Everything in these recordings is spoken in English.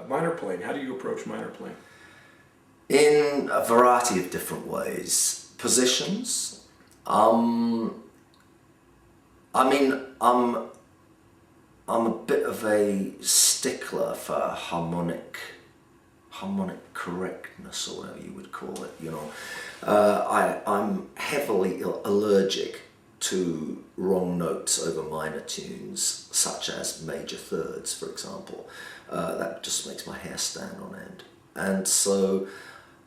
minor playing. How do you approach minor playing? In a variety of different ways. Positions. I mean, I'm a bit of a stickler for harmonic correctness, or whatever you would call it. You know, I'm heavily allergic to wrong notes over minor tunes, such as major thirds, for example. That just makes my hair stand on end. And so,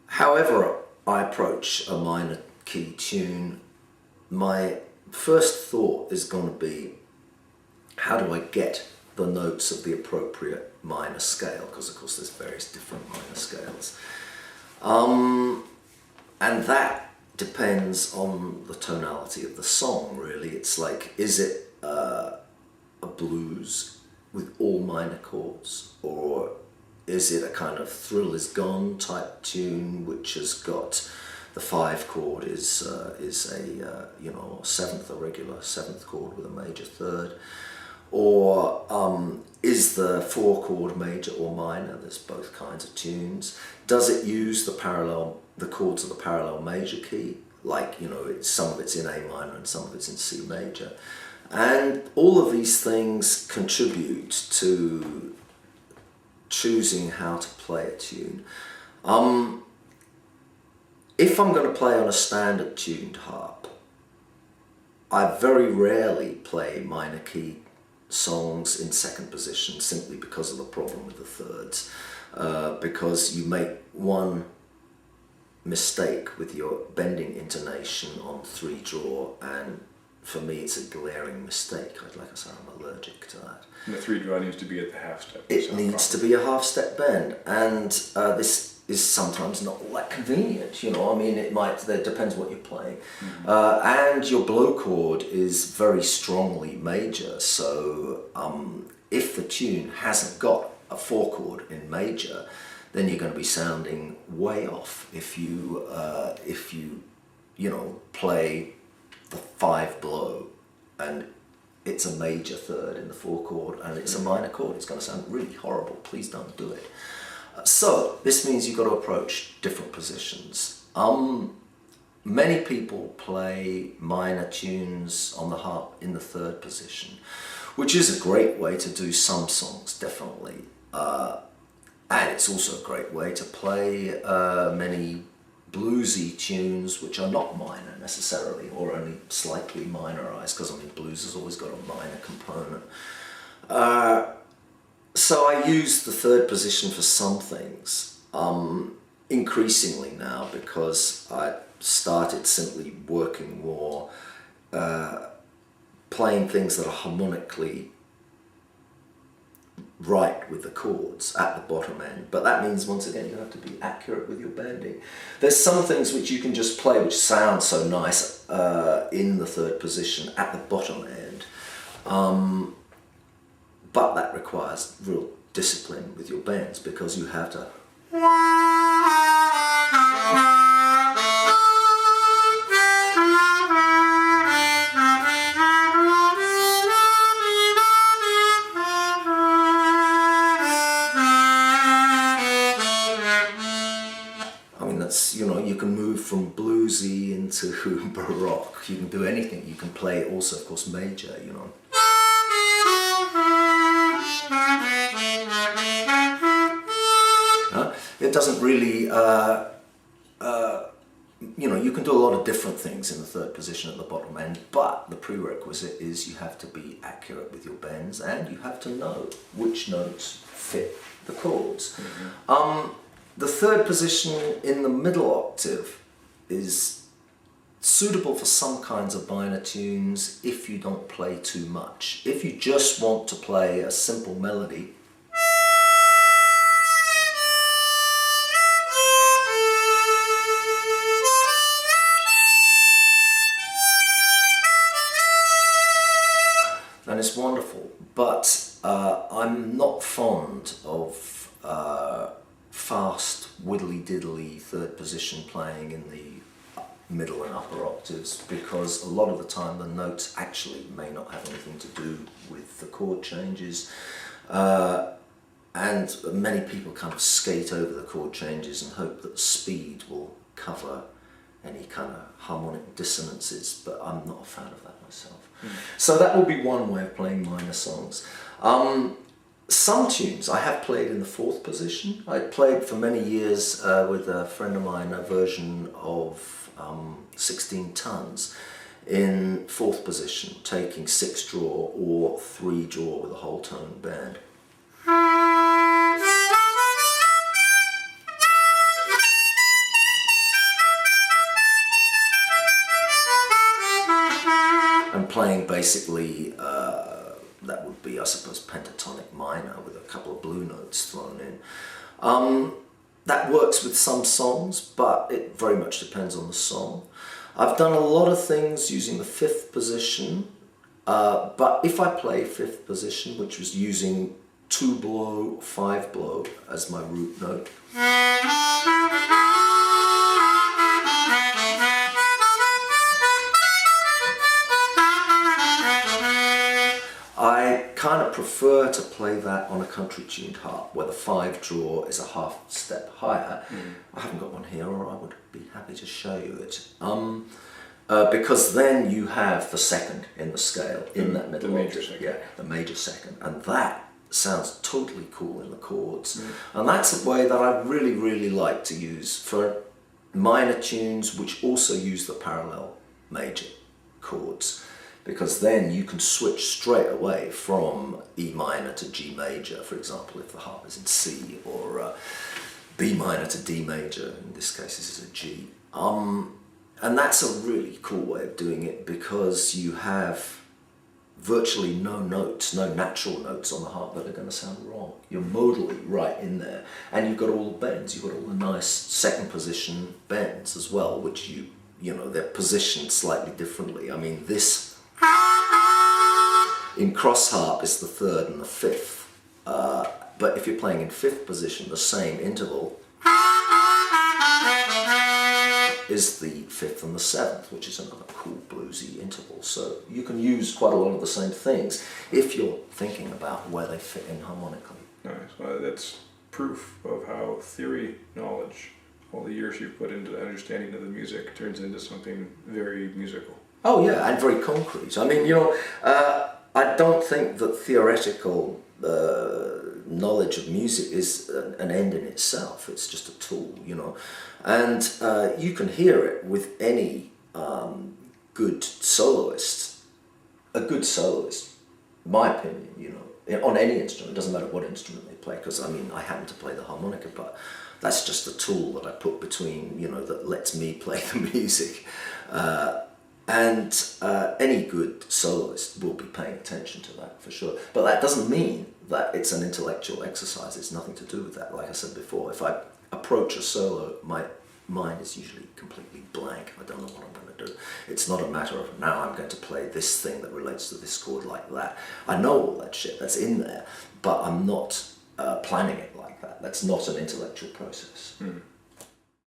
however I approach a minor key tune, my first thought is going to be, how do I get the notes of the appropriate minor scale? Because of course there's various different minor scales. And that depends on the tonality of the song, really. It's like, is it a blues with all minor chords, or is it a kind of Thrill Is Gone type tune which has got the 5 chord is a seventh, a regular 7th chord with a major third, or is the 4 chord major or minor? There's both kinds of tunes. Does it use the chords of the parallel major key? Like, you know, some of it's in A minor and some of it's in C major. And all of these things contribute to choosing how to play a tune. If I'm going to play on a standard tuned harp, I very rarely play minor key songs in second position, simply because of the problem with the thirds. Because you make one mistake with your bending intonation on 3 draw, and for me it's a glaring mistake. Like I said, I'm allergic to that. And the 3 draw needs to be at the half step. It needs to be a half step bend, and this is sometimes not all that convenient, you know. I mean, it depends what you're playing. Mm-hmm. And your blow chord is very strongly major, so if the tune hasn't got a 4 chord in major, then you're going to be sounding way off if you play the 5 blow and it's a major third in the 4 chord and it's a minor chord. It's going to sound really horrible. Please don't do it. So this means you've got to approach different positions. Many people play minor tunes on the harp in the 3rd position, which is a great way to do some songs, definitely. And it's also a great way to play many bluesy tunes which are not minor necessarily, or only slightly minorized, because I mean blues has always got a minor component. So I use the 3rd position for some things, increasingly now, because I started simply working more, playing things that are harmonically right with the chords at the bottom end. But that means, once again, you have to be accurate with your bending. There's some things which you can just play which sound so nice in the 3rd position at the bottom end, but that requires real discipline with your bends, because you have to you can move from bluesy into baroque. You can do anything. You can play also, of course, major, you know. It doesn't really, you can do a lot of different things in the 3rd position at the bottom end, but the prerequisite is you have to be accurate with your bends, and you have to know which notes fit the chords. Mm-hmm. The 3rd position in the middle octave is suitable for some kinds of minor tunes if you don't play too much. If you just want to play a simple melody, then it's wonderful. But I'm not fond of fast, widdly-diddly 3rd position playing in the middle and upper octaves, because a lot of the time the notes actually may not have anything to do with the chord changes. and many people kind of skate over the chord changes and hope that speed will cover any kind of harmonic dissonances, but I'm not a fan of that myself. So that would be one way of playing minor songs. Some tunes I have played in the fourth position. I played for many years with a friend of mine a version of 16 tons in fourth position, taking 6 draw or 3 draw with a whole tone bend. And playing basically, that would be, I suppose, pentatonic minor with a couple of blue notes thrown in. That works with some songs, but it very much depends on the song. I've done a lot of things using the fifth position, but if I play fifth position, which was using 2 blow, 5 blow as my root note, I kind of prefer to play that on a country tuned harp where the 5 draw is a half step higher. I haven't got one here, or I would be happy to show you it. Because then you have the second in the scale in that middle. The major second. Yeah, the major second, and that sounds totally cool in the chords. And that's a way that I really, really like to use for minor tunes which also use the parallel major chords, because then you can switch straight away from E minor to G major, for example, if the harp is in C, or B minor to D major, in this case this is a G. And that's a really cool way of doing it, because you have virtually no notes, no natural notes on the harp that are going to sound wrong. You're modally right in there, and you've got all the bends, you've got all the nice second position bends as well, which you know, they're positioned slightly differently. I mean, this in cross harp is the third and the fifth, but if you're playing in fifth position, the same interval is the fifth and the seventh, which is another cool bluesy interval. So you can use quite a lot of the same things if you're thinking about where they fit in harmonically. Nice. Well, that's proof of how theory knowledge, all the years you've put into the understanding of the music, turns into something very musical. Oh yeah, and very concrete. I mean, you know, I don't think that theoretical knowledge of music is an end in itself. It's just a tool, you know. And you can hear it with any good soloist. A good soloist, my opinion, you know, on any instrument. It doesn't matter what instrument they play, because I mean, I happen to play the harmonica, but that's just a tool that I put between, you know, that lets me play the music. And any good soloist will be paying attention to that, for sure. But that doesn't mean that it's an intellectual exercise. It's nothing to do with that. Like I said before, if I approach a solo, my mind is usually completely blank. I don't know what I'm going to do. It's not a matter of, now I'm going to play this thing that relates to this chord like that. I know all that shit that's in there, but I'm not planning it like that. That's not an intellectual process.